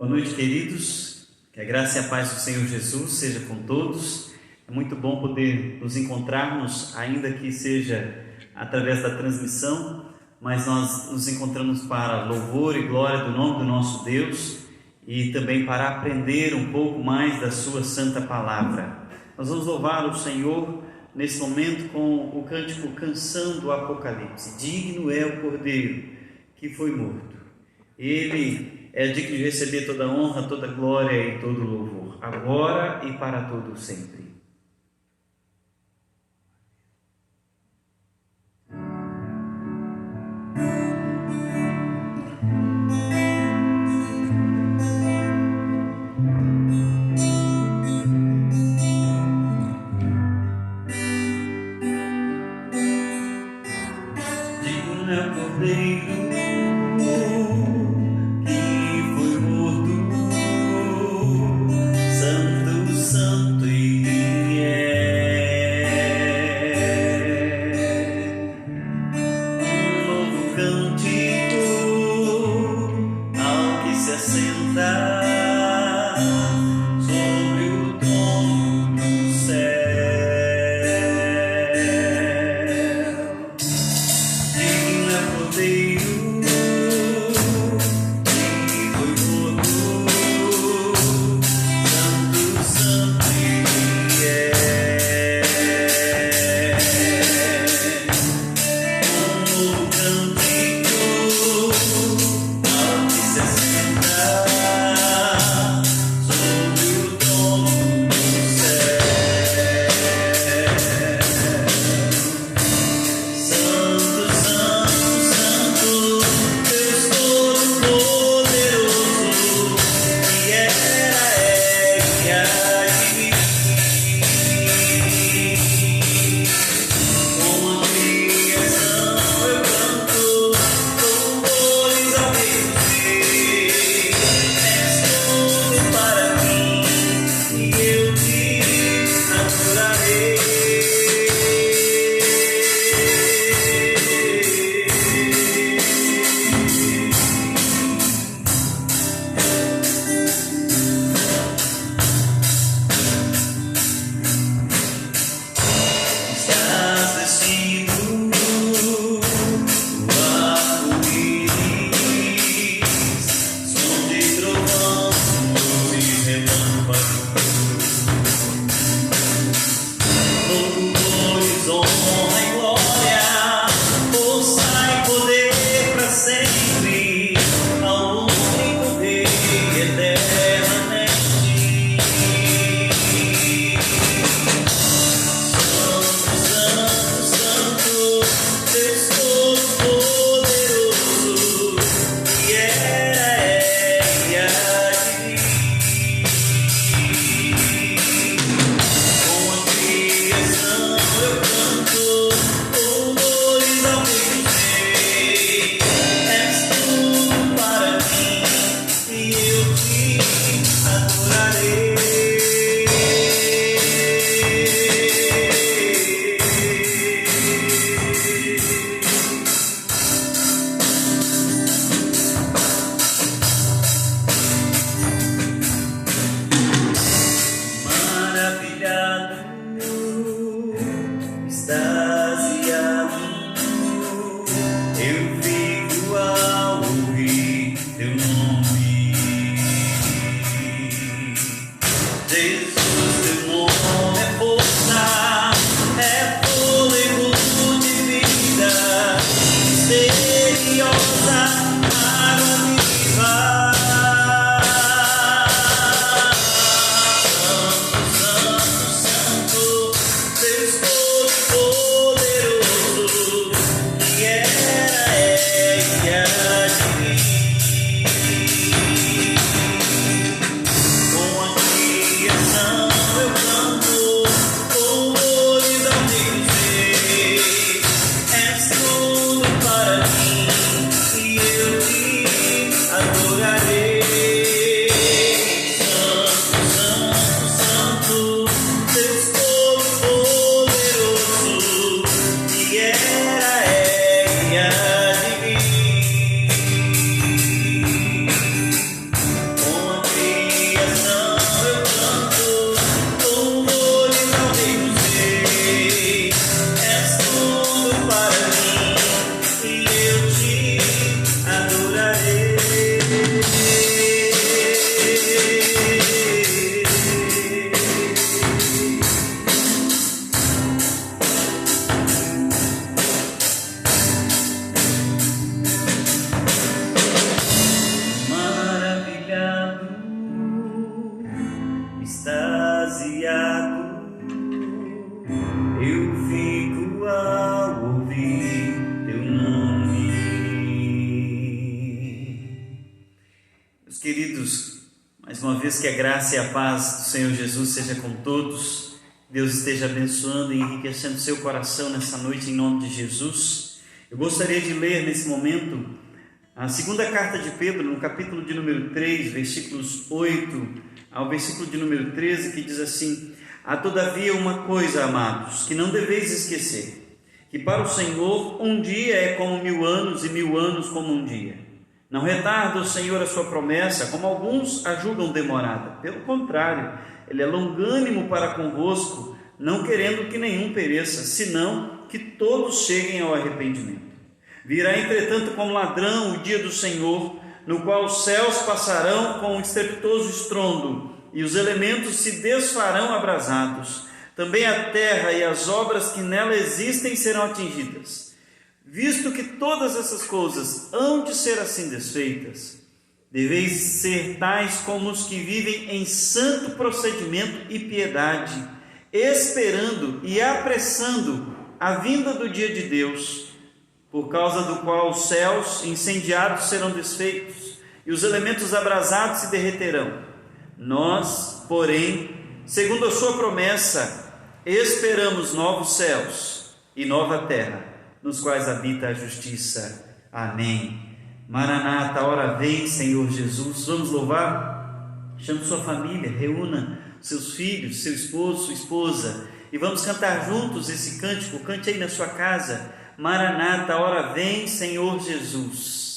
Boa noite, queridos. Que a graça e a paz do Senhor Jesus seja com todos. É muito bom poder nos encontrarmos, ainda que seja através da transmissão, mas nós nos encontramos para louvor e glória do nome do nosso Deus e também para aprender um pouco mais da sua santa palavra. Nós vamos louvar o Senhor nesse momento com o cântico Canção do Apocalipse. Digno é o Cordeiro que foi morto. Ele é digno de receber toda a honra, toda a glória e todo o louvor, agora e para todo sempre. Digno é o Cordeiro Santo e Meus queridos, mais uma vez que a graça e a paz do Senhor Jesus seja com todos. Deus esteja abençoando e enriquecendo seu coração nessa noite em nome de Jesus. Eu gostaria de ler nesse momento a segunda carta de Pedro, no capítulo de número 3, versículos 8 ao versículo de número 13, que diz assim: há todavia uma coisa, amados, que não deveis esquecer, que para o Senhor um dia é como 1000 anos e 1000 anos como um dia. Não retarda o Senhor a sua promessa, como alguns a julgam demorada. Pelo contrário, Ele é longânimo para convosco, não querendo que nenhum pereça, senão que todos cheguem ao arrependimento. Virá, entretanto, como ladrão o dia do Senhor, no qual os céus passarão com um estrepitoso estrondo, e os elementos se desfarão abrasados. Também a terra e as obras que nela existem serão atingidas. Visto que todas essas coisas hão de ser assim desfeitas, deveis ser tais como os que vivem em santo procedimento e piedade, esperando e apressando a vinda do dia de Deus, por causa do qual os céus incendiados serão desfeitos e os elementos abrasados se derreterão. Nós, porém, segundo a sua promessa, esperamos novos céus e nova terra, nos quais habita a justiça. Amém. Maranata, a hora vem, Senhor Jesus. Vamos louvar? Chame sua família, reúna seus filhos, seu esposo, sua esposa, e vamos cantar juntos esse cântico. Cante aí na sua casa. Maranata, a hora vem, Senhor Jesus.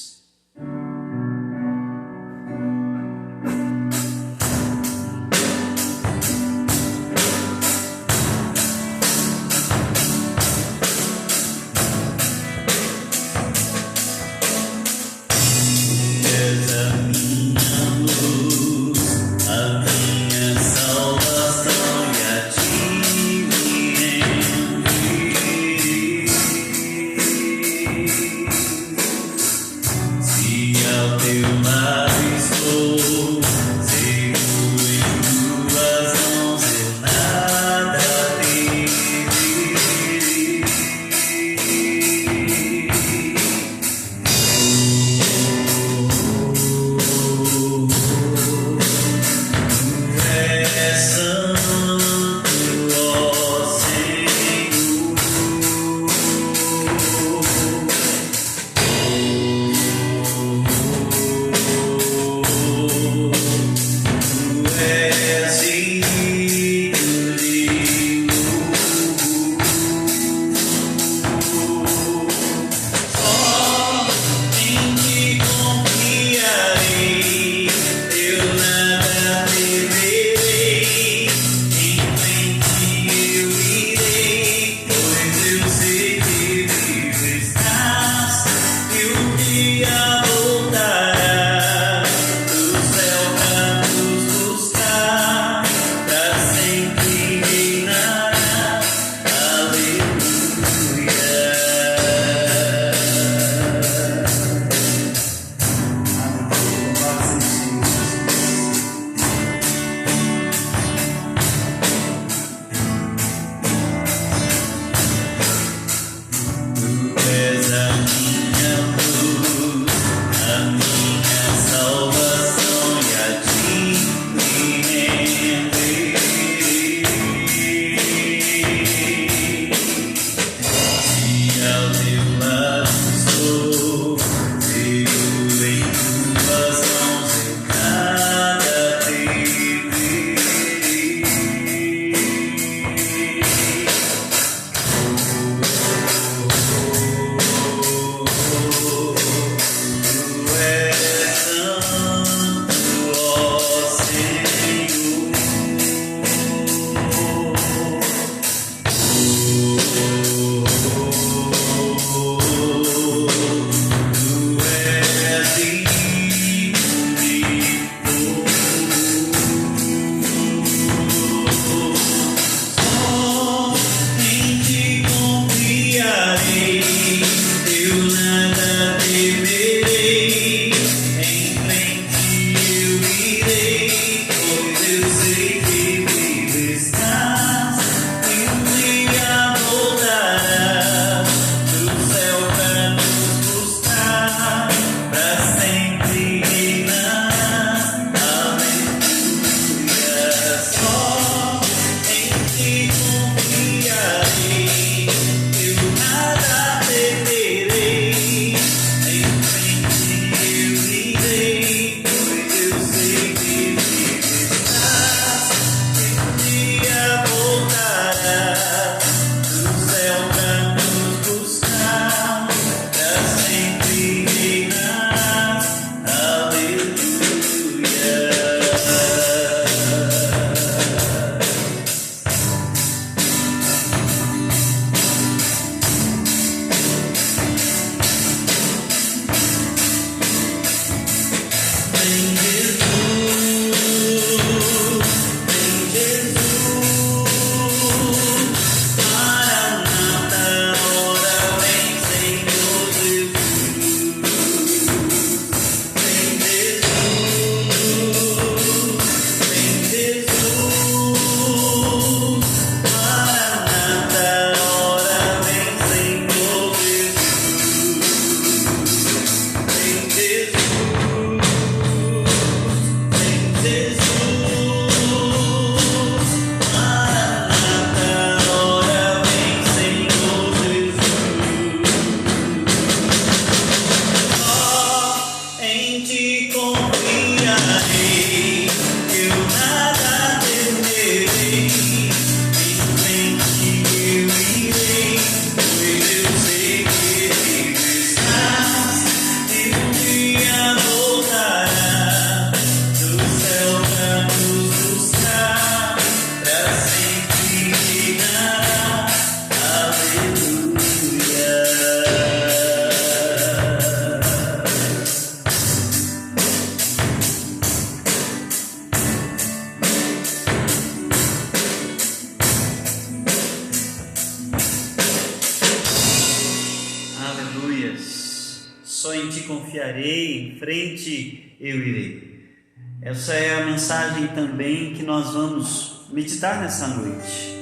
Só em ti confiarei, em frente eu irei. Essa é a mensagem também que nós vamos meditar nessa noite.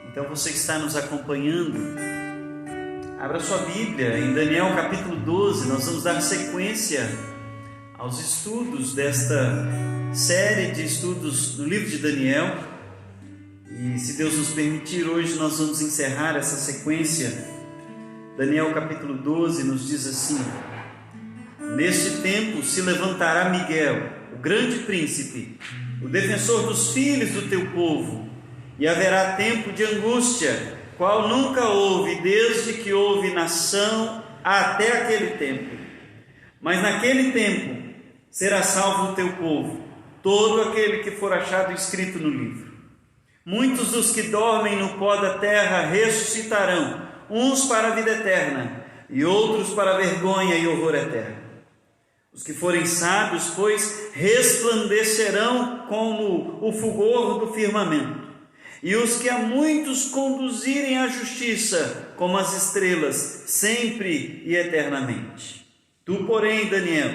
Então você que está nos acompanhando, abra sua Bíblia em Daniel capítulo 12, nós vamos dar sequência aos estudos desta série de estudos do livro de Daniel. E se Deus nos permitir, hoje nós vamos encerrar essa sequência. Daniel capítulo 12 nos diz assim: neste tempo se levantará Miguel, o grande príncipe, o defensor dos filhos do teu povo, e haverá tempo de angústia, qual nunca houve desde que houve nação até aquele tempo. Mas naquele tempo será salvo o teu povo, todo aquele que for achado escrito no livro. Muitos dos que dormem no pó da terra ressuscitarão, uns para a vida eterna e outros para a vergonha e horror eterno. Os que forem sábios, pois, resplandecerão como o fulgor do firmamento, e os que a muitos conduzirem à justiça, como as estrelas, sempre e eternamente. Tu, porém, Daniel,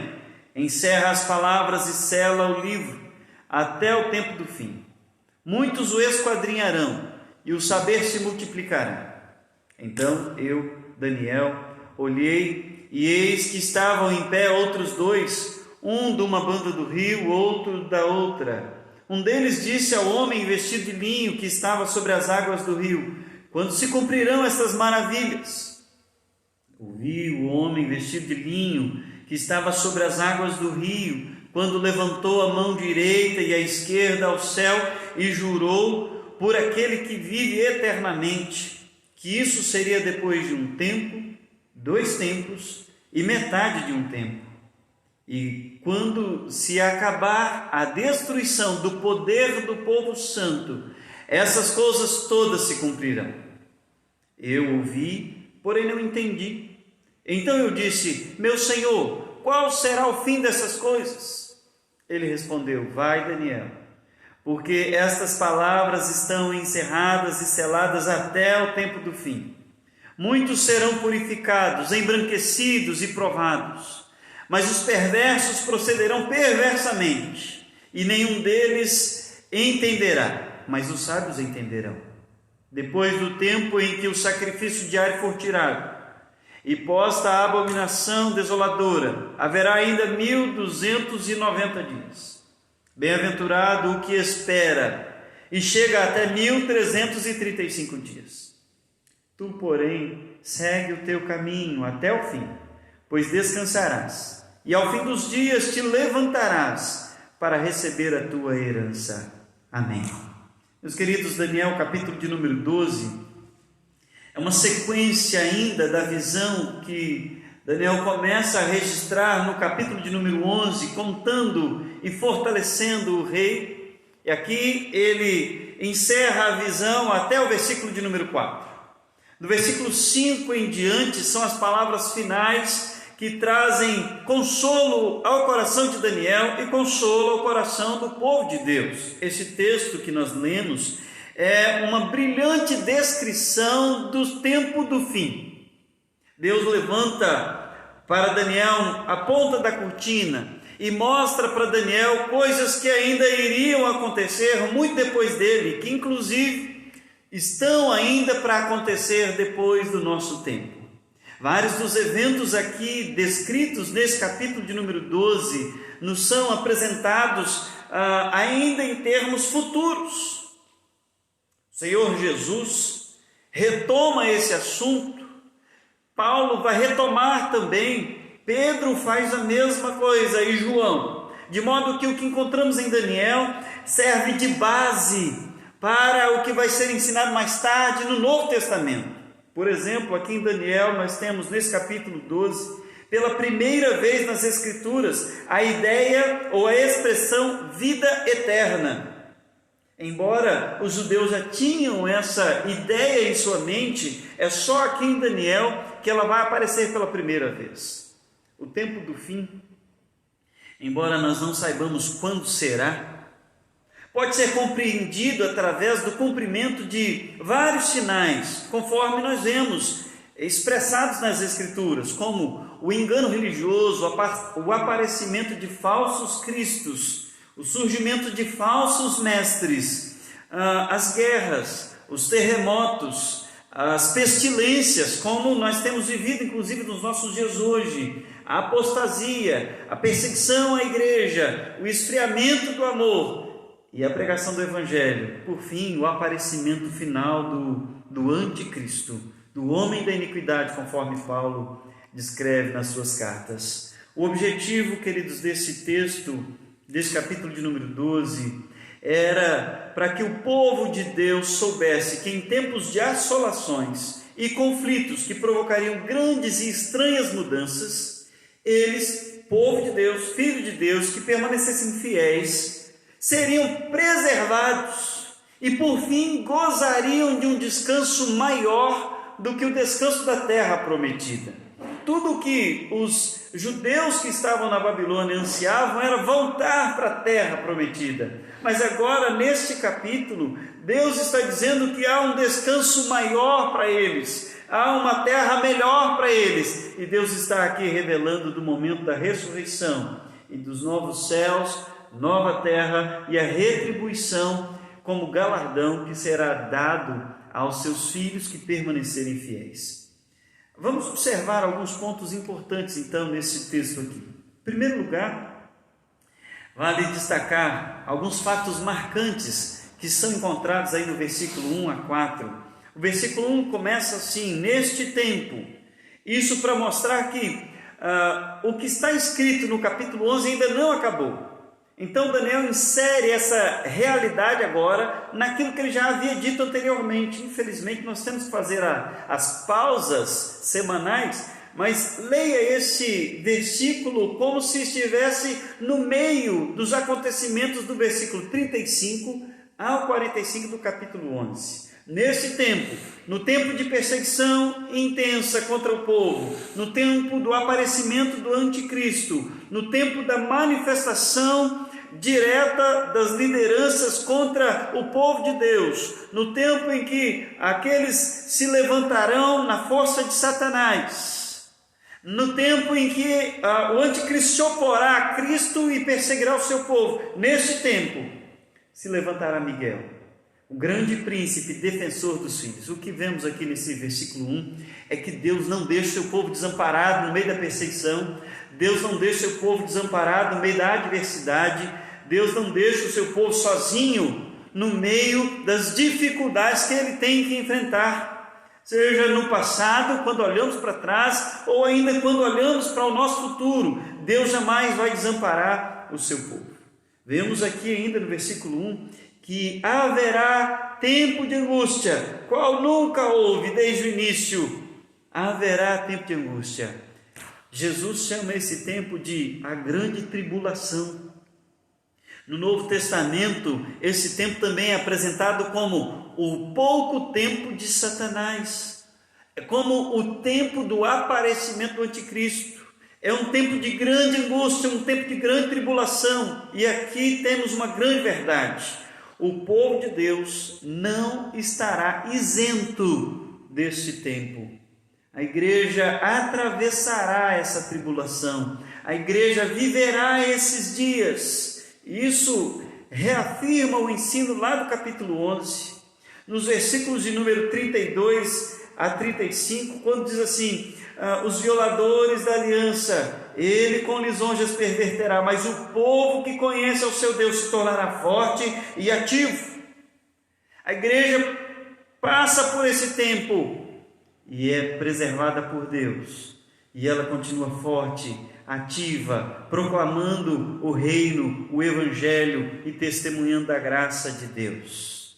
encerra as palavras e sela o livro até o tempo do fim. Muitos o esquadrinharão, e o saber se multiplicará. Então eu, Daniel, olhei, e eis que estavam em pé outros dois, um de uma banda do rio, outro da outra. Um deles disse ao homem vestido de linho que estava sobre as águas do rio: quando se cumprirão estas maravilhas? Ouvi o homem vestido de linho que estava sobre as águas do rio, quando levantou a mão direita e a esquerda ao céu e jurou por aquele que vive eternamente, que isso seria depois de um tempo, 2 tempos e metade de um tempo. E quando se acabar a destruição do poder do povo santo, essas coisas todas se cumprirão. Eu ouvi, porém não entendi. Então eu disse: meu Senhor, qual será o fim dessas coisas? Ele respondeu: vai, Daniel, porque estas palavras estão encerradas e seladas até o tempo do fim. Muitos serão purificados, embranquecidos e provados, mas os perversos procederão perversamente, e nenhum deles entenderá, mas os sábios entenderão. Depois do tempo em que o sacrifício diário for tirado, e posta a abominação desoladora, haverá ainda 1290 dias. Bem-aventurado o que espera, e chega até 1335 dias. Tu, porém, segue o teu caminho até o fim, pois descansarás, e ao fim dos dias te levantarás para receber a tua herança. Amém. Meus queridos, Daniel, capítulo de número 12, é uma sequência ainda da visão que Daniel começa a registrar no capítulo de número 11, contando e fortalecendo o rei. E aqui ele encerra a visão até o versículo de número 4. Do versículo 5 em diante são as palavras finais que trazem consolo ao coração de Daniel e consolo ao coração do povo de Deus. Esse texto que nós lemos é uma brilhante descrição do tempo do fim. Deus levanta para Daniel a ponta da cortina e mostra para Daniel coisas que ainda iriam acontecer muito depois dele, que inclusive estão ainda para acontecer depois do nosso tempo. Vários dos eventos aqui descritos nesse capítulo de número 12 nos são apresentados ainda em termos futuros. O Senhor Jesus retoma esse assunto, Paulo vai retomar também, Pedro faz a mesma coisa e João, de modo que o que encontramos em Daniel serve de base para o que vai ser ensinado mais tarde no Novo Testamento. Por exemplo, aqui em Daniel nós temos nesse capítulo 12, pela primeira vez nas Escrituras, a ideia ou a expressão vida eterna. Embora os judeus já tinham essa ideia em sua mente, é só aqui em Daniel que ela vai aparecer pela primeira vez. O tempo do fim, embora nós não saibamos quando será, pode ser compreendido através do cumprimento de vários sinais, conforme nós vemos expressados nas Escrituras, como o engano religioso, o aparecimento de falsos cristos, o surgimento de falsos mestres, as guerras, os terremotos, as pestilências, como nós temos vivido inclusive nos nossos dias hoje, a apostasia, a perseguição à igreja, o esfriamento do amor e a pregação do Evangelho. Por fim, o aparecimento final do anticristo, do homem da iniquidade, conforme Paulo descreve nas suas cartas. O objetivo, queridos, desse texto, desse capítulo de número 12, era para que o povo de Deus soubesse que em tempos de assolações e conflitos que provocariam grandes e estranhas mudanças, eles, povo de Deus, filho de Deus, que permanecessem fiéis, seriam preservados e por fim gozariam de um descanso maior do que o descanso da terra prometida. Tudo o que os judeus que estavam na Babilônia ansiavam era voltar para a terra prometida. Mas agora, neste capítulo, Deus está dizendo que há um descanso maior para eles, há uma terra melhor para eles. E Deus está aqui revelando do momento da ressurreição e dos novos céus, nova terra e a retribuição como galardão que será dado aos seus filhos que permanecerem fiéis. Vamos observar alguns pontos importantes então nesse texto aqui. Em primeiro lugar, vale destacar alguns fatos marcantes que são encontrados aí no versículo 1 a 4. O versículo 1 começa assim: neste tempo. Isso para mostrar que o que está escrito no capítulo 11 ainda não acabou. Então Daniel insere essa realidade agora naquilo que ele já havia dito anteriormente. Infelizmente nós temos que fazer as pausas semanais, mas leia esse versículo como se estivesse no meio dos acontecimentos do versículo 35 ao 45 do capítulo 11. Nesse tempo, no tempo de perseguição intensa contra o povo, no tempo do aparecimento do anticristo, no tempo da manifestação direta das lideranças contra o povo de Deus, no tempo em que aqueles se levantarão na força de Satanás, no tempo em que o anticristo se oporá a Cristo e perseguirá o seu povo, nesse tempo se levantará Miguel, o grande príncipe defensor dos filhos. O que vemos aqui nesse versículo 1 é que Deus não deixa o seu povo desamparado no meio da perseguição, Deus não deixa o seu povo desamparado no meio da adversidade, Deus não deixa o seu povo sozinho no meio das dificuldades que ele tem que enfrentar, seja no passado, quando olhamos para trás, ou ainda quando olhamos para o nosso futuro. Deus jamais vai desamparar o seu povo. Vemos aqui ainda no versículo 1 que haverá tempo de angústia, qual nunca houve desde o início. Haverá tempo de angústia. Jesus chama esse tempo de a grande tribulação. No Novo Testamento, esse tempo também é apresentado como o pouco tempo de Satanás. É como o tempo do aparecimento do anticristo. É um tempo de grande angústia, um tempo de grande tribulação. E aqui temos uma grande verdade: o povo de Deus não estará isento deste tempo. A igreja atravessará essa tribulação, a igreja viverá esses dias. Isso reafirma o ensino lá do capítulo 11, nos versículos de número 32 a 35, quando diz assim: os violadores da aliança, ele com lisonjas perverterá, mas o povo que conhece ao seu Deus se tornará forte e ativo. A igreja passa por esse tempo e é preservada por Deus, e ela continua forte, ativa, proclamando o reino, o evangelho e testemunhando a graça de Deus.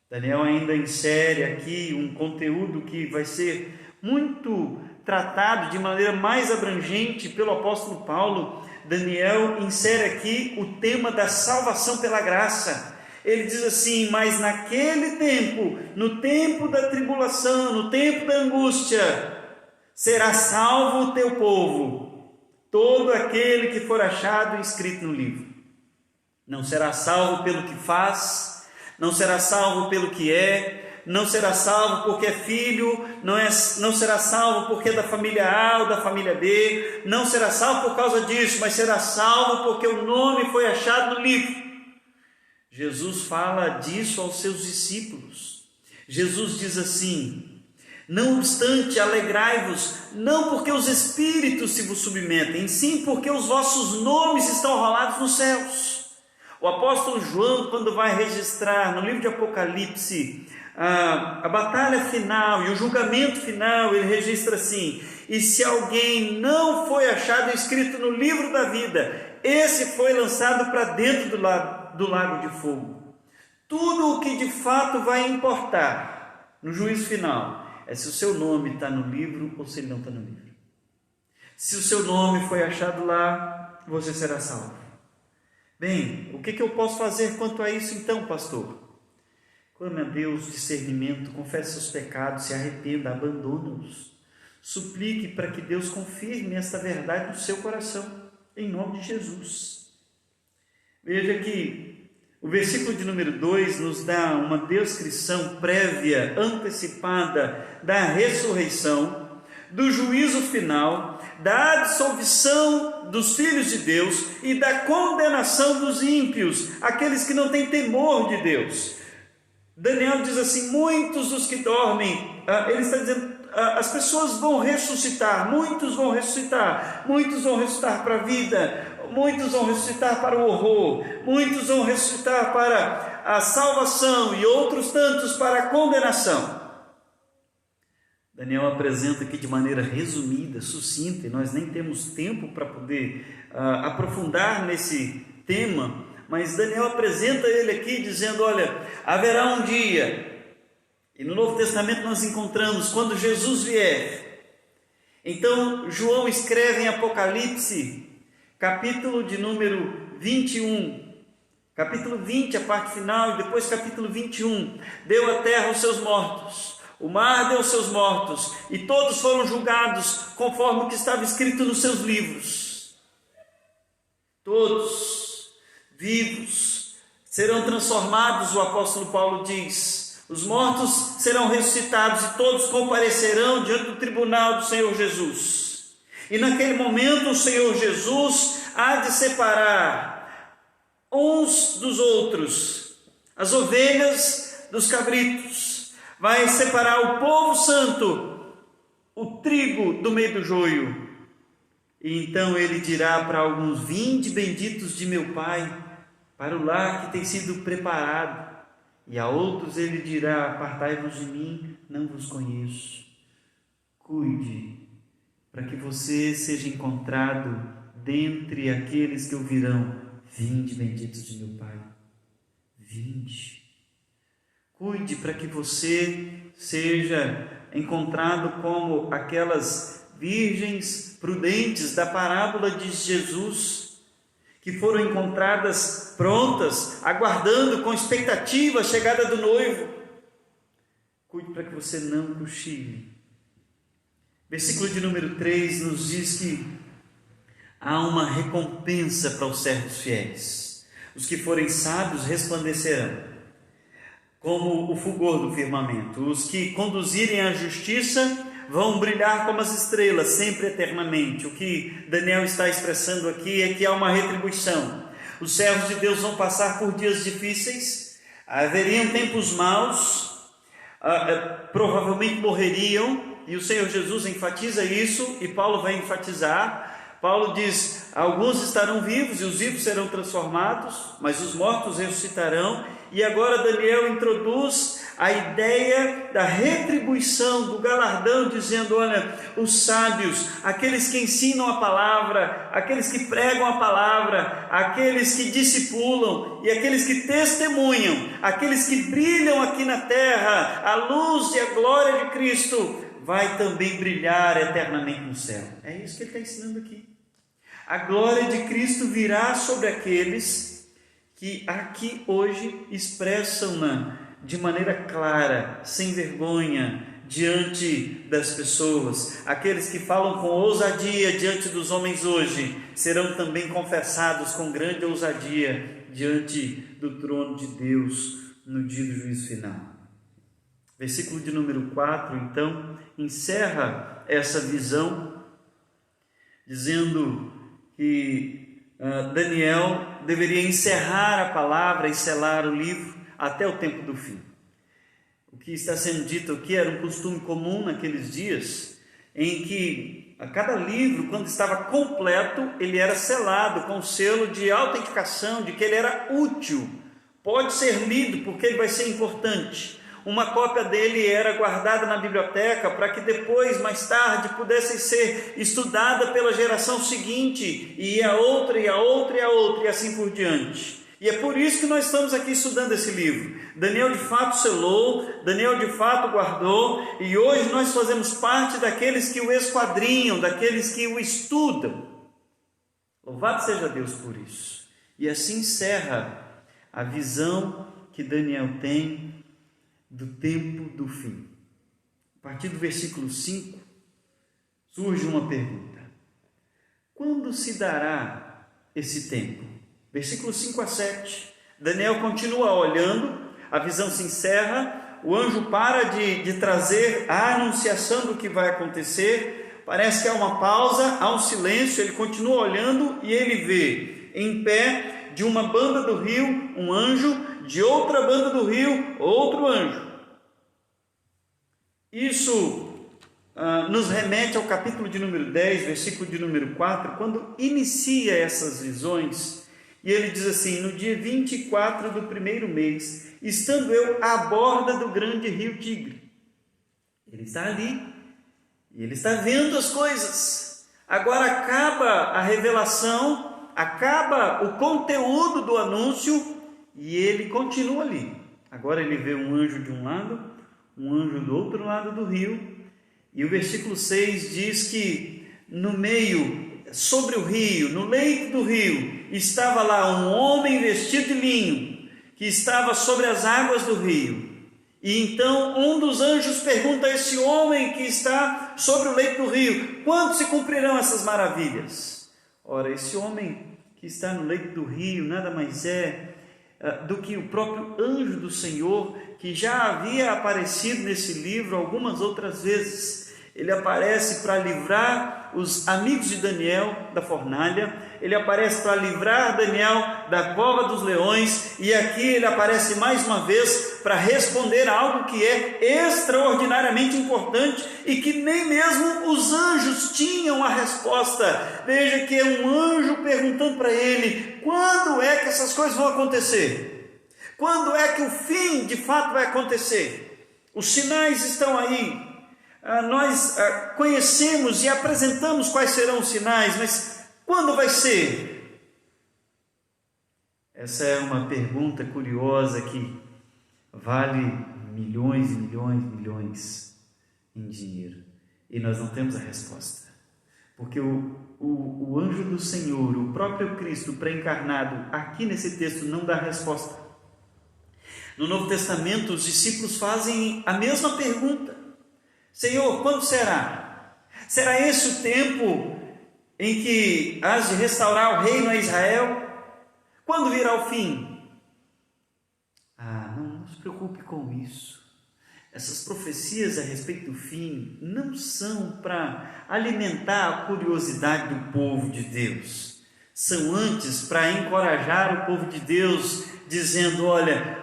Daniel ainda insere aqui um conteúdo que vai ser muito tratado de maneira mais abrangente pelo apóstolo Paulo. Daniel insere aqui o tema da salvação pela graça. Ele diz assim: mas naquele tempo, no tempo da tribulação, no tempo da angústia, será salvo o teu povo, todo aquele que for achado inscrito no livro. Não será salvo pelo que faz, não será salvo pelo que é, não será salvo porque é filho, não será salvo porque é da família A ou da família B, não será salvo por causa disso, mas será salvo porque o nome foi achado no livro. Jesus fala disso aos seus discípulos. Jesus diz assim: não obstante, alegrai-vos, não porque os espíritos se vos submetem, sim porque os vossos nomes estão rolados nos céus. O apóstolo João, quando vai registrar no livro de Apocalipse a batalha final e o julgamento final, ele registra assim: e se alguém não foi achado escrito no livro da vida, esse foi lançado para dentro do lago de fogo. Tudo o que de fato vai importar no juízo final é se o seu nome está no livro ou se ele não está no livro. Se o seu nome foi achado lá, você será salvo. Bem, o que eu posso fazer quanto a isso então, pastor? Clame a Deus discernimento, confesse seus pecados, se arrependa, abandona-os. Suplique para que Deus confirme esta verdade no seu coração, em nome de Jesus. Veja que o versículo de número 2 nos dá uma descrição prévia, antecipada da ressurreição, do juízo final, da absolvição dos filhos de Deus e da condenação dos ímpios, aqueles que não têm temor de Deus. Daniel diz assim: muitos dos que dormem, ele está dizendo, as pessoas vão ressuscitar, muitos vão ressuscitar para a vida, muitos vão ressuscitar para o horror, muitos vão ressuscitar para a salvação e outros tantos para a condenação. Daniel apresenta aqui de maneira resumida, sucinta, e nós nem temos tempo para poder aprofundar nesse tema, mas Daniel apresenta ele aqui dizendo: olha, haverá um dia, e no Novo Testamento nós encontramos quando Jesus vier. Então João escreve em Apocalipse, capítulo de número 21, capítulo 20, a parte final, e depois capítulo 21, deu a terra aos seus mortos, o mar deu seus mortos, e todos foram julgados conforme o que estava escrito nos seus livros. Todos vivos serão transformados, o apóstolo Paulo diz. Os mortos serão ressuscitados e todos comparecerão diante do tribunal do Senhor Jesus. E naquele momento o Senhor Jesus há de separar uns dos outros, as ovelhas dos cabritos. Vai separar o povo santo, o trigo do meio do joio. E então ele dirá para alguns: vinde benditos de meu Pai, para o lar que tem sido preparado. E a outros ele dirá: apartai-vos de mim, não vos conheço. Cuide, para que você seja encontrado dentre aqueles que ouvirão: vinde benditos de meu Pai. Vinde. Cuide para que você seja encontrado como aquelas virgens prudentes da parábola de Jesus, que foram encontradas prontas, aguardando com expectativa a chegada do noivo. Cuide para que você não cochile. Versículo de número 3 nos diz que há uma recompensa para os servos fiéis. Os que forem sábios resplandecerão como o fulgor do firmamento. Os que conduzirem a justiça vão brilhar como as estrelas, sempre eternamente. O que Daniel está expressando aqui é que há uma retribuição. Os servos de Deus vão passar por dias difíceis, haveriam tempos maus, provavelmente morreriam, e o Senhor Jesus enfatiza isso, e Paulo vai enfatizar. Paulo diz: alguns estarão vivos e os vivos serão transformados, mas os mortos ressuscitarão. E agora Daniel introduz a ideia da retribuição, do galardão, dizendo: olha, os sábios, aqueles que ensinam a palavra, aqueles que pregam a palavra, aqueles que discipulam e aqueles que testemunham, aqueles que brilham aqui na terra, a luz e a glória de Cristo vai também brilhar eternamente no céu. É isso que ele está ensinando aqui. A glória de Cristo virá sobre aqueles que aqui hoje expressam-na de maneira clara, sem vergonha, diante das pessoas. Aqueles que falam com ousadia diante dos homens hoje, serão também confessados com grande ousadia diante do trono de Deus no dia do juízo final. Versículo de número 4, então, encerra essa visão, dizendo que Daniel deveria encerrar a palavra e selar o livro até o tempo do fim. O que está sendo dito aqui era um costume comum naqueles dias, em que a cada livro, quando estava completo, ele era selado com o selo de autenticação de que ele era útil, pode ser lido porque ele vai ser importante. Uma cópia dele era guardada na biblioteca para que depois, mais tarde, pudesse ser estudada pela geração seguinte, e a outra, e a outra, e a outra, e assim por diante. E é por isso que nós estamos aqui estudando esse livro. Daniel de fato selou, Daniel de fato guardou, e hoje nós fazemos parte daqueles que o esquadrinham, daqueles que o estudam. Louvado seja Deus por isso. E assim encerra a visão que Daniel tem do tempo do fim. A partir do versículo 5, surge uma pergunta: quando se dará esse tempo? Versículo 5 a 7, Daniel continua olhando, a visão se encerra, o anjo para de trazer a anunciação do que vai acontecer, parece que há uma pausa, há um silêncio, ele continua olhando e ele vê em pé de uma banda do rio um anjo, de outra banda do rio outro anjo. Isso nos remete ao capítulo de número 10, versículo de número 4, quando inicia essas visões, e ele diz assim: no dia 24 do primeiro mês, estando eu à borda do grande rio Tigre. Ele está ali, e ele está vendo as coisas. Agora acaba a revelação, acaba o conteúdo do anúncio, e ele continua ali. Agora ele vê um anjo de um lado, um anjo do outro lado do rio, e o versículo 6 diz que no meio, sobre o rio, no leito do rio, estava lá um homem vestido de linho, que estava sobre as águas do rio. E então um dos anjos pergunta a esse homem que está sobre o leito do rio: quando se cumprirão essas maravilhas? Ora, esse homem que está no leito do rio nada mais é do que o próprio anjo do Senhor, que já havia aparecido nesse livro algumas outras vezes. Ele aparece para livrar os amigos de Daniel da fornalha, ele aparece para livrar Daniel da cova dos leões, e aqui ele aparece mais uma vez para responder a algo que é extraordinariamente importante e que nem mesmo os anjos tinham a resposta. Veja que é um anjo perguntando para ele: quando é que essas coisas vão acontecer? Quando é que o fim de fato vai acontecer? Os sinais estão aí. Nós conhecemos e apresentamos quais serão os sinais, mas quando vai ser? Essa é uma pergunta curiosa que vale milhões e milhões e milhões em dinheiro, e nós não temos a resposta, porque o anjo do Senhor, o próprio Cristo pré-encarnado, aqui nesse texto não dá resposta. No Novo Testamento, os discípulos fazem a mesma pergunta: Senhor, quando será? Será esse o tempo em que has de restaurar o reino a Israel? Quando virá o fim? Não se preocupe com isso. Essas profecias a respeito do fim não são para alimentar a curiosidade do povo de Deus. São antes para encorajar o povo de Deus, dizendo: olha,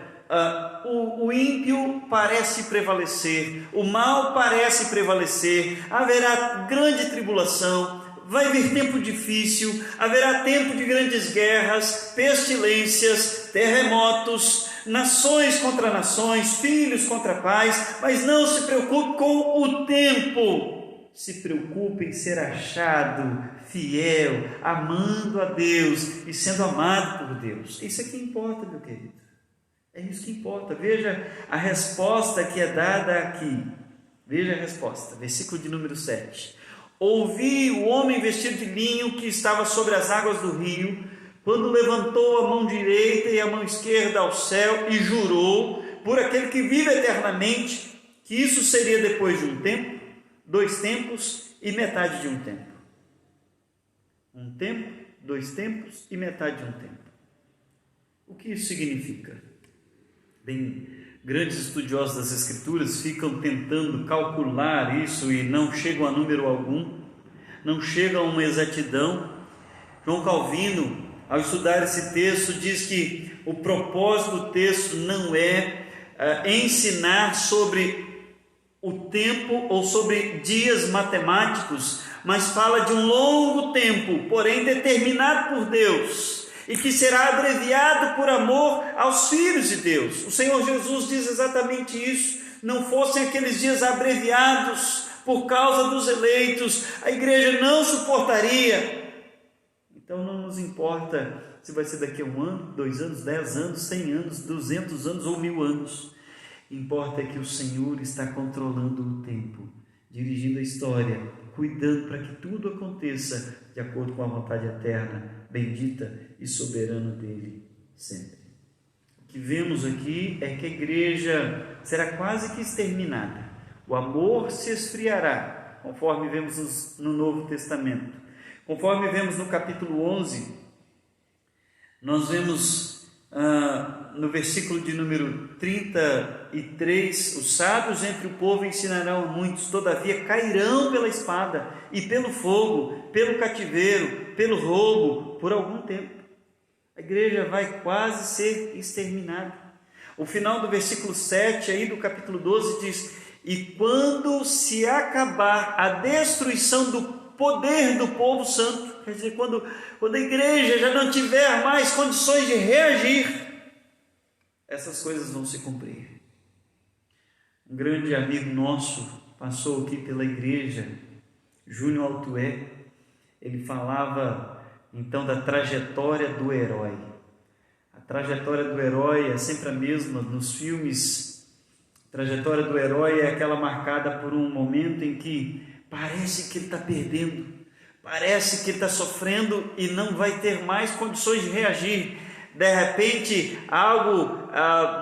o ímpio parece prevalecer, o mal parece prevalecer, haverá grande tribulação, vai vir tempo difícil, haverá tempo de grandes guerras, pestilências, terremotos, nações contra nações, filhos contra pais, mas não se preocupe com o tempo, se preocupe em ser achado fiel, amando a Deus e sendo amado por Deus. Isso é que importa, meu querido, é isso que importa. Veja a resposta que é dada aqui, veja a resposta, versículo de número 7. Ouvi o homem vestido de linho que estava sobre as águas do rio, quando levantou a mão direita e a mão esquerda ao céu e jurou por aquele que vive eternamente, que isso seria depois de um tempo, 2 tempos e metade de um tempo. 1 tempo, 2 tempos e metade de um tempo. O que isso significa? Bem, grandes estudiosos das Escrituras ficam tentando calcular isso e não chegam a número algum, não chegam a uma exatidão. João Calvino, ao estudar esse texto, diz que o propósito do texto não é ensinar sobre o tempo ou sobre dias matemáticos, mas fala de um longo tempo, porém determinado por Deus, e que será abreviado por amor aos filhos de Deus. O Senhor Jesus diz exatamente isso. Não fossem aqueles dias abreviados por causa dos eleitos, a igreja não suportaria. Então não nos importa se vai ser daqui a 1 ano, 2 anos, 10 anos, 100 anos, 200 anos ou 1000 anos. Importa que o Senhor está controlando o tempo, dirigindo a história, cuidando para que tudo aconteça de acordo com a vontade eterna, bendita e soberana dele sempre. O que vemos aqui é que a igreja será quase que exterminada. O amor se esfriará, conforme vemos no Novo Testamento. Conforme vemos no capítulo 11, nós vemos no versículo de número 33, os sábios entre o povo ensinarão a muitos, todavia cairão pela espada e pelo fogo, pelo cativeiro, pelo roubo, por algum tempo. A igreja vai quase ser exterminada. O final do versículo 7 aí do capítulo 12 diz: e quando se acabar a destruição do poder do povo santo, quer dizer, quando a igreja já não tiver mais condições de reagir, essas coisas vão se cumprir. Um grande amigo nosso passou aqui pela igreja, Júnior Altué. Ele falava então da trajetória do herói. A trajetória do herói é sempre a mesma nos filmes. A trajetória do herói é aquela marcada por um momento em que parece que ele está perdendo, parece que ele está sofrendo e não vai ter mais condições de reagir. De repente, algo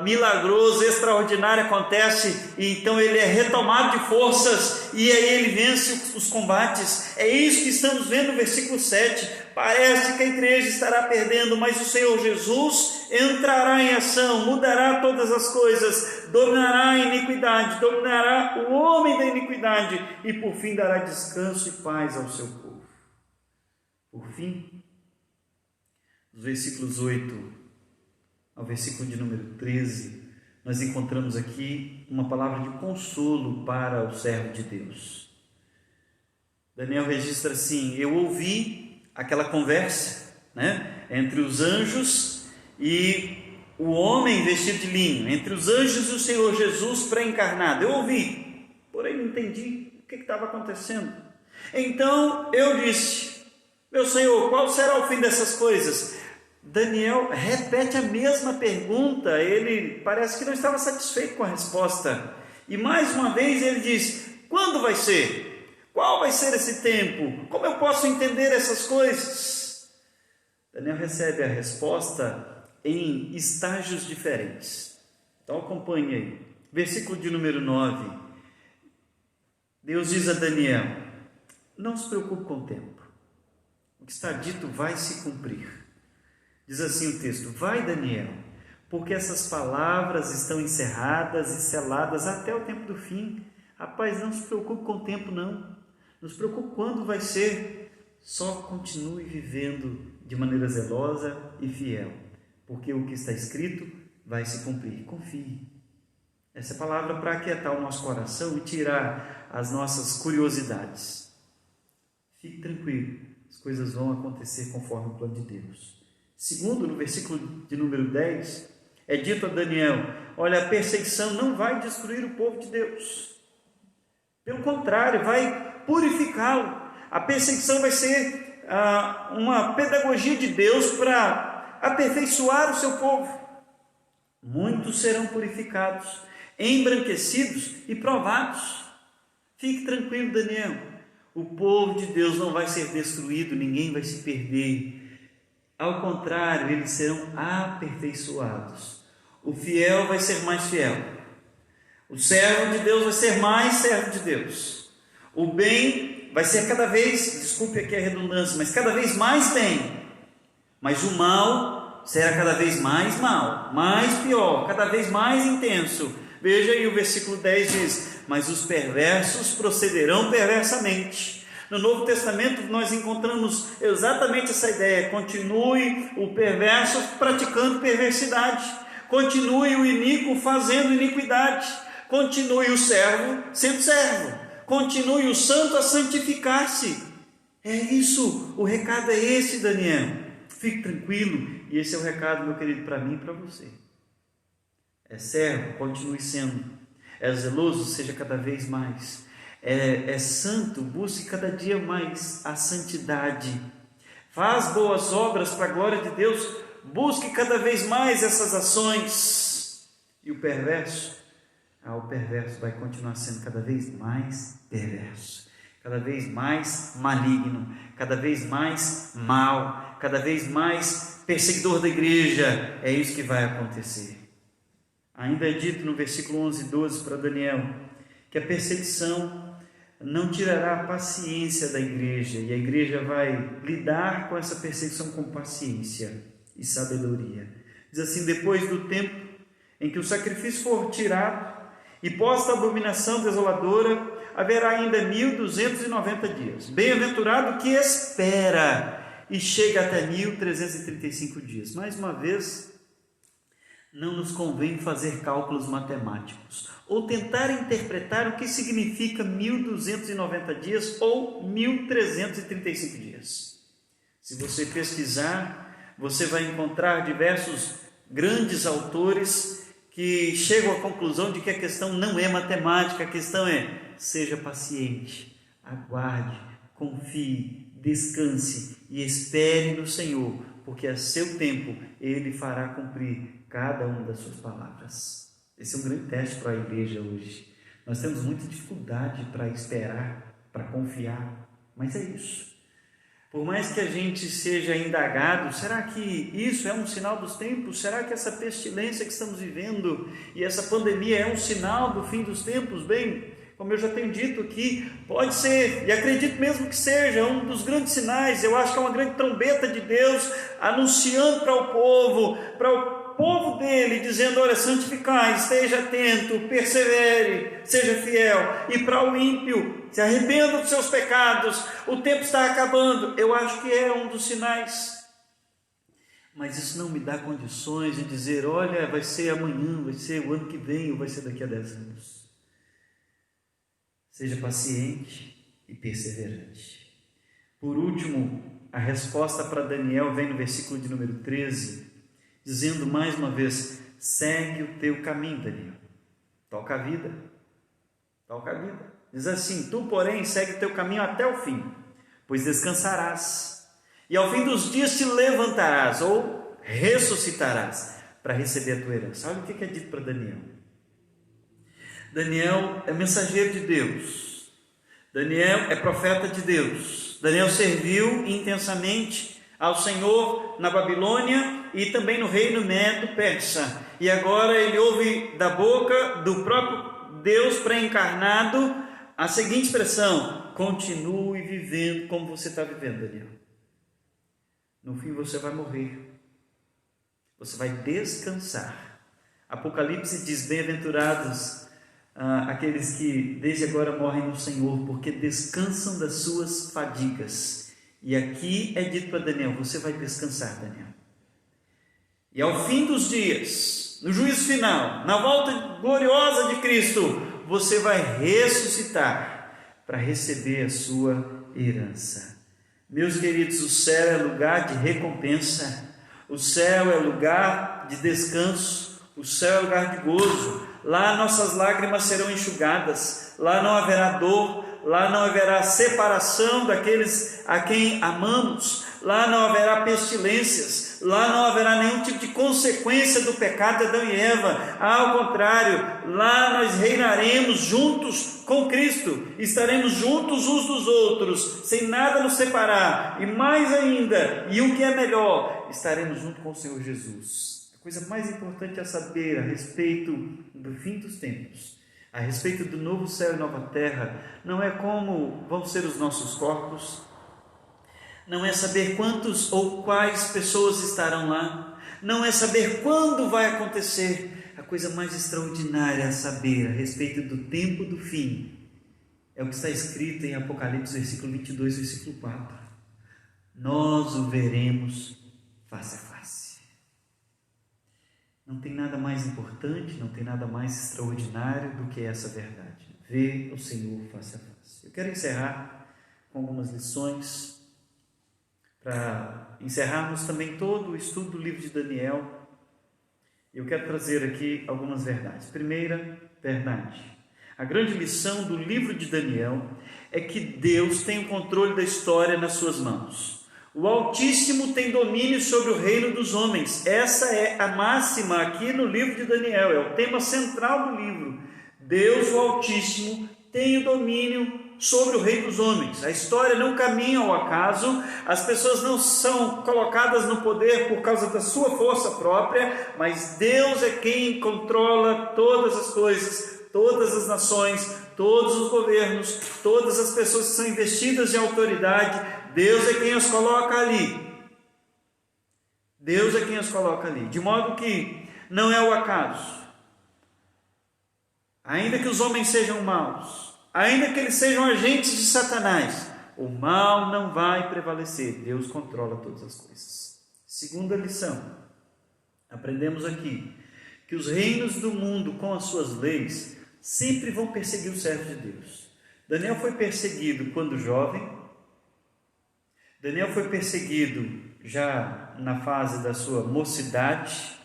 milagroso, extraordinário acontece, e então ele é retomado de forças, e aí ele vence os combates. É isso que estamos vendo no versículo 7. Parece que a igreja estará perdendo, mas o Senhor Jesus entrará em ação, mudará todas as coisas, dominará a iniquidade, dominará o homem da iniquidade, e por fim dará descanso e paz ao seu povo. Por fim, dos versículos 8 ao versículo de número 13, nós encontramos aqui uma palavra de consolo para o servo de Deus. Daniel registra assim: eu ouvi aquela conversa, entre os anjos e o homem vestido de linho, entre os anjos e o Senhor Jesus pré-encarnado. Eu ouvi, porém não entendi o que estava acontecendo. Então eu disse: meu Senhor, qual será o fim dessas coisas? Daniel repete a mesma pergunta, ele parece que não estava satisfeito com a resposta. E mais uma vez ele diz: quando vai ser? Qual vai ser esse tempo? Como eu posso entender essas coisas? Daniel recebe a resposta em estágios diferentes. Então acompanhe aí. Versículo de número 9. Deus diz a Daniel: não se preocupe com o tempo. o que está dito vai se cumprir. Diz assim o texto: vai, Daniel, porque essas palavras estão encerradas e seladas até o tempo do fim. Rapaz, não se preocupe com o tempo, não. Não se preocupe quando vai ser. Só continue vivendo de maneira zelosa e fiel, porque o que está escrito vai se cumprir. Confie. Essa é a palavra para aquietar o nosso coração e tirar as nossas curiosidades. Fique tranquilo, as coisas vão acontecer conforme o plano de Deus. Segundo, no versículo de número 10, é dito a Daniel: olha, a perseguição não vai destruir o povo de Deus. Pelo contrário, vai purificá-lo. A perseguição vai ser uma pedagogia de Deus para aperfeiçoar o seu povo. Muitos serão purificados, embranquecidos e provados. Fique tranquilo, Daniel. O povo de Deus não vai ser destruído, ninguém vai se perder. Ao contrário, eles serão aperfeiçoados. O fiel vai ser mais fiel. O servo de Deus vai ser mais servo de Deus. O bem vai ser cada vez, desculpe aqui a redundância, mas cada vez mais bem. Mas o mal será cada vez mais mal, mais pior, cada vez mais intenso. Veja aí o versículo 10 diz: mas os perversos procederão perversamente. No Novo Testamento nós encontramos exatamente essa ideia: continue o perverso praticando perversidade, continue o iníquo fazendo iniquidade, continue o servo sendo servo, continue o santo a santificar-se. É isso, o recado é esse, Daniel. Fique tranquilo, e esse é o recado, meu querido, para mim e para você. É servo, continue sendo. É zeloso, seja cada vez mais. É santo, busque cada dia mais a santidade. Faz boas obras para a glória de Deus, busque cada vez mais essas ações. E o perverso vai continuar sendo cada vez mais perverso, cada vez mais maligno, cada vez mais mal, cada vez mais perseguidor da igreja. É isso que vai acontecer. Ainda é dito no versículo 11 e 12 para Daniel que a perseguição não tirará a paciência da igreja, e a igreja vai lidar com essa perseguição com paciência e sabedoria. Diz assim: depois do tempo em que o sacrifício for tirado e posta a abominação desoladora, haverá ainda 1290 dias. Bem-aventurado que espera e chega até 1335 dias. Mais uma vez, não nos convém fazer cálculos matemáticos ou tentar interpretar o que significa 1290 dias ou 1335 dias. Se você pesquisar, você vai encontrar diversos grandes autores que chegam à conclusão de que a questão não é matemática, a questão é: seja paciente, aguarde, confie, descanse e espere no Senhor, porque a seu tempo Ele fará cumprir cada uma das suas palavras. Esse é um grande teste para a igreja hoje. Nós temos muita dificuldade para esperar, para confiar, mas é isso. Por mais que a gente seja indagado, será que isso é um sinal dos tempos? Será que essa pestilência que estamos vivendo e essa pandemia é um sinal do fim dos tempos? Bem, como eu já tenho dito aqui, pode ser, e acredito mesmo que seja um dos grandes sinais. Eu acho que é uma grande trombeta de Deus anunciando para o povo dele, dizendo: olha, santificai, esteja atento, persevere, seja fiel. E para o ímpio: se arrependa dos seus pecados, o tempo está acabando. Eu acho que é um dos sinais, mas isso não me dá condições de dizer: olha, vai ser amanhã, vai ser o ano que vem, ou vai ser daqui a 10 anos. Seja paciente e perseverante. Por último, a resposta para Daniel vem no versículo de número 13, dizendo mais uma vez: segue o teu caminho, Daniel. Toca a vida. Toca a vida. Diz assim: tu, porém, segue o teu caminho até o fim, pois descansarás, e ao fim dos dias te levantarás, ou ressuscitarás, para receber a tua herança. Olha o que é dito para Daniel. Daniel é mensageiro de Deus. Daniel é profeta de Deus. Daniel serviu intensamente ao Senhor na Babilônia e também no reino Medo-Persa. E agora ele ouve da boca do próprio Deus pré-encarnado a seguinte expressão: continue vivendo como você está vivendo, Daniel. No fim você vai morrer. Você vai descansar. Apocalipse diz: bem-aventurados aqueles que desde agora morrem no Senhor, porque descansam das suas fadigas. E aqui é dito para Daniel: você vai descansar, Daniel. E ao fim dos dias, no juízo final, na volta gloriosa de Cristo, você vai ressuscitar para receber a sua herança. Meus queridos, o céu é lugar de recompensa, o céu é lugar de descanso, o céu é lugar de gozo. Lá nossas lágrimas serão enxugadas, lá não haverá dor, lá não haverá separação daqueles a quem amamos, lá não haverá pestilências, lá não haverá nenhum tipo de consequência do pecado de Adão e Eva. Ao contrário, lá nós reinaremos juntos com Cristo, estaremos juntos uns dos outros, sem nada nos separar, e mais ainda, e o que é melhor, estaremos junto com o Senhor Jesus. A coisa mais importante a saber a respeito do fim dos tempos, a respeito do novo céu e nova terra, não é como vão ser os nossos corpos, não é saber quantos ou quais pessoas estarão lá, não é saber quando vai acontecer. A coisa mais extraordinária a saber a respeito do tempo do fim é o que está escrito em Apocalipse, versículo 22, versículo 4. Nós o veremos face a face. Não tem nada mais importante, não tem nada mais extraordinário do que essa verdade. Ver o Senhor face a face. Eu quero encerrar com algumas lições, para encerrarmos também todo o estudo do livro de Daniel. Eu quero trazer aqui algumas verdades. Primeira verdade: a grande lição do livro de Daniel é que Deus tem o controle da história nas suas mãos. O Altíssimo tem domínio sobre o reino dos homens. Essa é a máxima aqui no livro de Daniel, é o tema central do livro. Deus, o Altíssimo, tem o domínio sobre o reino dos homens. A história não caminha ao acaso, as pessoas não são colocadas no poder por causa da sua força própria, mas Deus é quem controla todas as coisas, todas as nações, todos os governos, todas as pessoas que são investidas de autoridade. Deus é quem as coloca ali. Deus é quem as coloca ali. De modo que não é o acaso. Ainda que os homens sejam maus, ainda que eles sejam agentes de Satanás, o mal não vai prevalecer. Deus controla todas as coisas. Segunda lição. Aprendemos aqui que os reinos do mundo, com as suas leis, sempre vão perseguir os servos de Deus. Daniel foi perseguido quando jovem. Daniel foi perseguido já na fase da sua mocidade.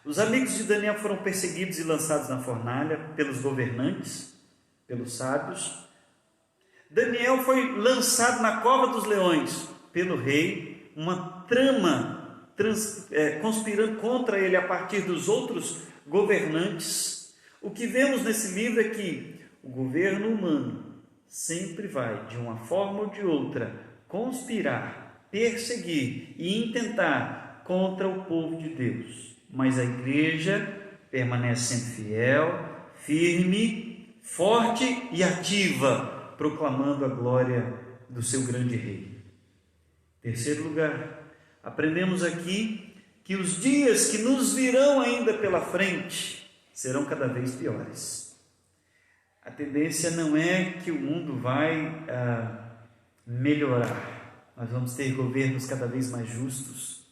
Os amigos de Daniel foram perseguidos e lançados na fornalha pelos governantes, pelos sábios. Daniel foi lançado na cova dos leões pelo rei, uma trama conspirando contra ele a partir dos outros governantes. O que vemos nesse livro é que o governo humano sempre vai, de uma forma ou de outra, conspirar, perseguir e intentar contra o povo de Deus. Mas a igreja permanece sempre fiel, firme, forte e ativa, proclamando a glória do seu grande rei. Terceiro lugar, aprendemos aqui que os dias que nos virão ainda pela frente serão cada vez piores. A tendência não é que o mundo vai melhorar, nós vamos ter governos cada vez mais justos,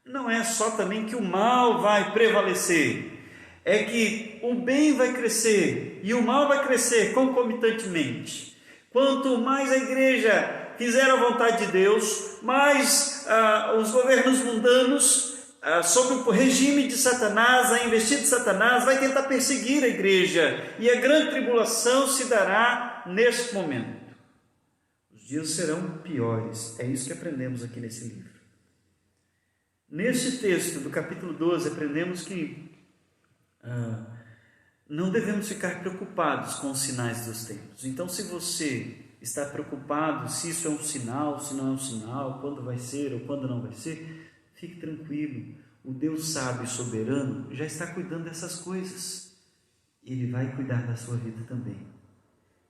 não é só também que o mal vai prevalecer, é que o bem vai crescer e o mal vai crescer concomitantemente. Quanto mais a igreja fizer a vontade de Deus, mais os governos mundanos, sob o regime de Satanás, a investida de Satanás, vai tentar perseguir a igreja, e a grande tribulação se dará neste momento. Os dias serão piores, é isso que aprendemos aqui nesse livro. Neste texto do capítulo 12, aprendemos que não devemos ficar preocupados com os sinais dos tempos. Então, se você está preocupado se isso é um sinal, se não é um sinal, quando vai ser ou quando não vai ser, fique tranquilo. O Deus sábio e soberano já está cuidando dessas coisas. Ele vai cuidar da sua vida também.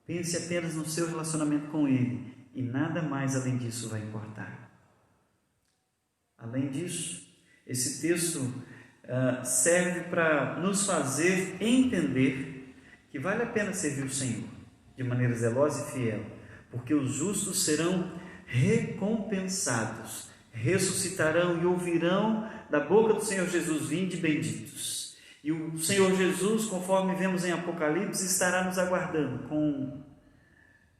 Pense apenas no seu relacionamento com Ele, e nada mais além disso vai importar. Além disso, esse texto serve para nos fazer entender que vale a pena servir o Senhor de maneira zelosa e fiel, porque os justos serão recompensados, ressuscitarão e ouvirão da boca do Senhor Jesus: vinde benditos. E o Senhor Jesus, conforme vemos em Apocalipse, estará nos aguardando com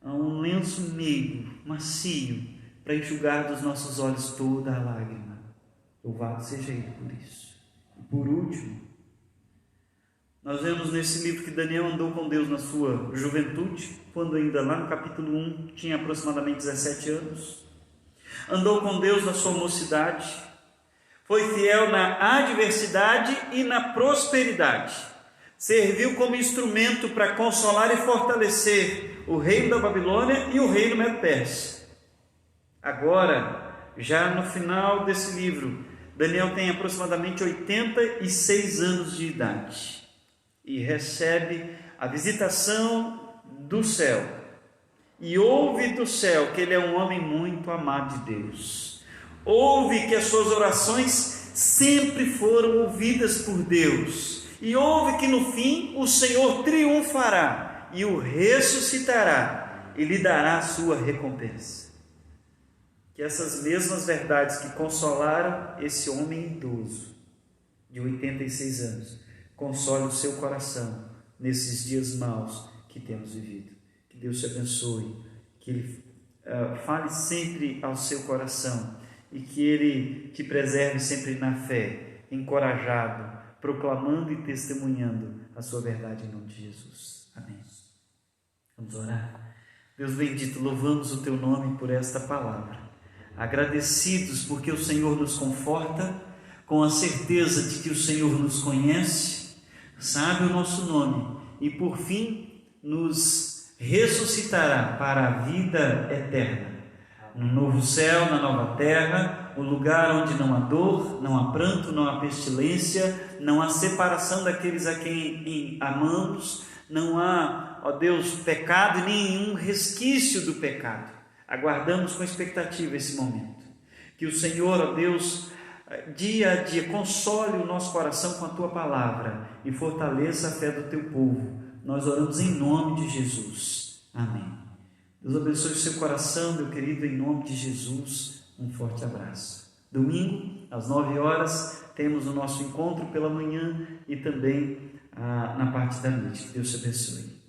um lenço meigo, macio, para enxugar dos nossos olhos toda a lágrima. Louvado seja Ele por isso. E por último, nós vemos nesse livro que Daniel andou com Deus na sua juventude, quando ainda lá no capítulo 1 tinha aproximadamente 17 anos. Andou com Deus na sua mocidade, foi fiel na adversidade e na prosperidade. Serviu como instrumento para consolar e fortalecer o reino da Babilônia e o reino Medo-Persa. Agora, já no final desse livro, Daniel tem aproximadamente 86 anos de idade e recebe a visitação do céu. E ouve do céu que ele é um homem muito amado de Deus. Ouve que as suas orações sempre foram ouvidas por Deus. E ouve que no fim o Senhor triunfará e o ressuscitará e lhe dará a sua recompensa. Que essas mesmas verdades que consolaram esse homem idoso de 86 anos, console o seu coração nesses dias maus que temos vivido. Que Deus te abençoe, que Ele fale sempre ao seu coração e que Ele te preserve sempre na fé, encorajado, proclamando e testemunhando a sua verdade em nome de Jesus. Amém. Vamos orar. Deus bendito, louvamos o Teu nome por esta palavra. Agradecidos porque o Senhor nos conforta, com a certeza de que o Senhor nos conhece, sabe o nosso nome e por fim nos ressuscitará para a vida eterna, no novo céu, na nova terra, o lugar onde não há dor, não há pranto, não há pestilência, não há separação daqueles a quem amamos, não há, ó Deus, pecado e nenhum resquício do pecado. Aguardamos com expectativa esse momento. Que o Senhor, ó Deus, dia a dia console o nosso coração com a Tua palavra e fortaleça a fé do Teu povo. Nós oramos em nome de Jesus. Amém. Deus abençoe o seu coração, meu querido, em nome de Jesus. Um forte abraço. Domingo, às 9 horas, temos o nosso encontro pela manhã e também na parte da noite. Que Deus te abençoe.